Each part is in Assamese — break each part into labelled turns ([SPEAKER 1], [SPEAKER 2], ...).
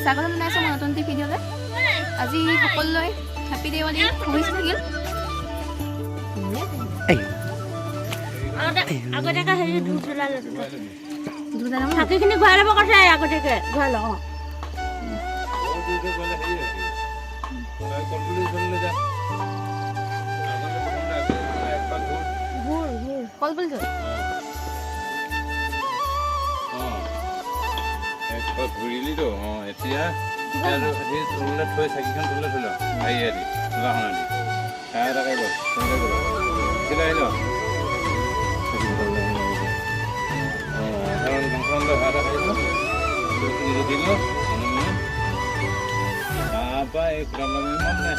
[SPEAKER 1] স্বাগতম জনাইছোঁ মই নতুন ভিডিঅ'লৈ। আজি সকলোলৈ হেপী দেৱালী শুভেচ্ছা থাকিল।
[SPEAKER 2] আগতীয়াকে হেৰি চাকিখিনি ঘূৰাই ল'ব কৈছে, আগতীয়াকে ঘূৰাই লওঁ।
[SPEAKER 1] কল বুলি থৈ
[SPEAKER 3] ঘূৰিলি তো এতিয়া সেই তললৈ থৈ চাকিখন তললৈ থৈ লওঁ আহি আহি লাহনা দি খাই এটা খাই লওঁ চিলাই আহি লওঁ ভাত খাই লওঁ দি লওঁ তাৰপৰা এই কুকুৰা মন নাই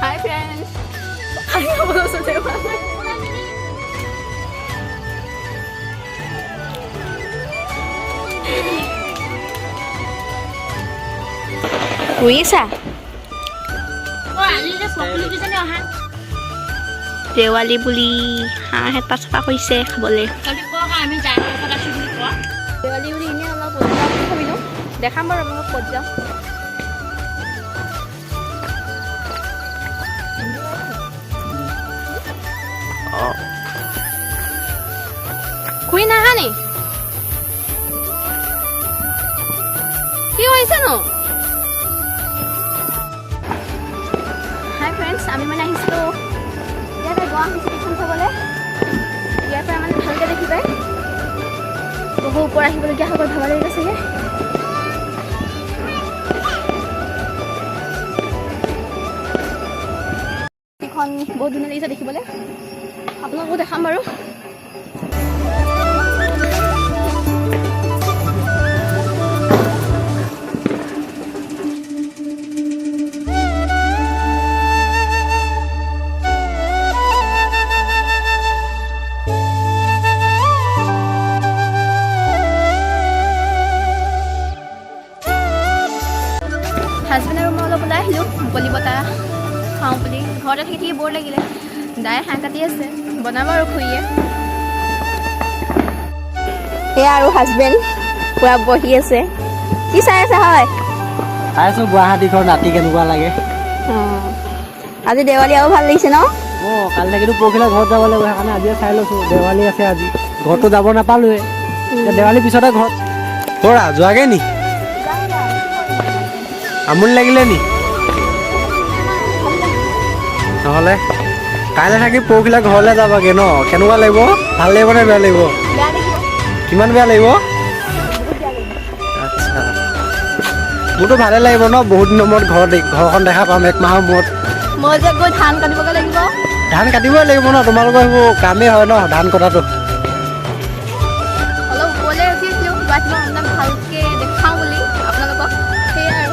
[SPEAKER 1] Hi friends. Ano ba sa tema? Kuisa. Diwali বুলি হাঁহ এটা চাফা কৰিছে খাবলৈ। দেৱালী বুলি এনেই অলপ পৰ্যায় বুলি ভাবিলোঁ। দেখাম বাৰু আপোনালোকক পৰ্যায়। খুৰী নাহা নি কি হৈছে নো? হাই ফ্ৰেণ্ডছ, আমি মানে আহিছিলোঁ ইয়াতে গুৱাহাটী ষ্টেচন চাবলৈ। ইয়াৰ পৰা মানে ভালকৈ দেখি পায় বহু ওপৰ আহিবলগীয়া হৈ গ'ল, ভাবা লাগিব চাগে। এইখন বহুত ধুনীয়া লাগিছে দেখিবলৈ, আপোনালোকো দেখাম বাৰু। হাজবেণ্ড আৰু মই অলপ ওলাই আহিলোঁ মুকলি বতাহ খাওঁ বুলি। ঘৰতে থাকি থাকি বৰ লাগিলে। দাই হাঁহ কাটি আছে, বনাব আৰু খুৰীয়ে। সেয়া আৰু হাজবেণ্ড পুৰা বহি আছে। কি চাই আছে? হয়
[SPEAKER 4] চাই আছোঁ গুৱাহাটীখন ৰাতি কেনেকুৱা লাগে।
[SPEAKER 1] আজি দেৱালী আৰু ভাল লাগিছে ন?
[SPEAKER 4] কালি থাকিতো পৰহিলে ঘৰত যাব লাগিব, সেইকাৰণে আজিয়ে চাই লৈছোঁ। দেৱালী আছে আজি, ঘৰতো যাব নাপালোৱে। দেৱালীৰ পিছতে ঘৰত কৰা যোৱাগে নি? আমনি লাগিলে নি? নহ'লে কাইলৈ থাকি পৰহিলে ঘৰলৈ যাবাগে ন? কেনেকুৱা লাগিব? ভাল লাগিব নে বেয়া লাগিব? কিমান বেয়া লাগিব? আচ্ছা, মোৰতো ভালে লাগিব ন? বহুত দিনৰ মূৰত ঘৰখন দেখা পাম, 1 মাহৰ মূৰত।
[SPEAKER 1] মই যে গৈ ধান কাটিবগৈ লাগিব।
[SPEAKER 4] ধান কাটিবই লাগিব ন? তোমালোকৰ সেইবোৰ কামেই হয় ন ধান কটাটো।
[SPEAKER 1] অলপ ওপৰলৈ উঠি আছিলোঁ মানে ভালকৈ দেখাওঁ বুলি আপোনালোকক। সেয়াই আৰু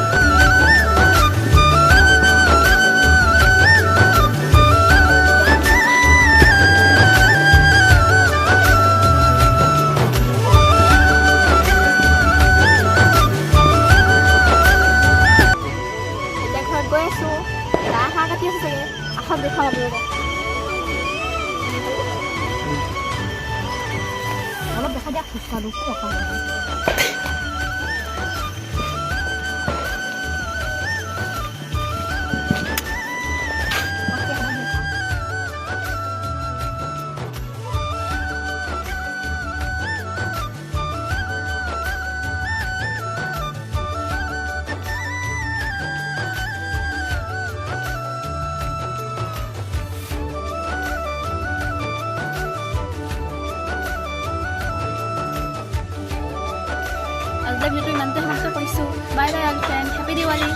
[SPEAKER 1] গৈ আছোঁ। হাঁহ কাটি আছে চাগে, আহক দেখাম আপোনালোকক। অলপ দেখা দিয়া খোজকাঢ়ো। আজিৰ ভিডিঅ'টো ইমানতে সমাপ্ত কৰিছোঁ bye bye all friend happy Diwali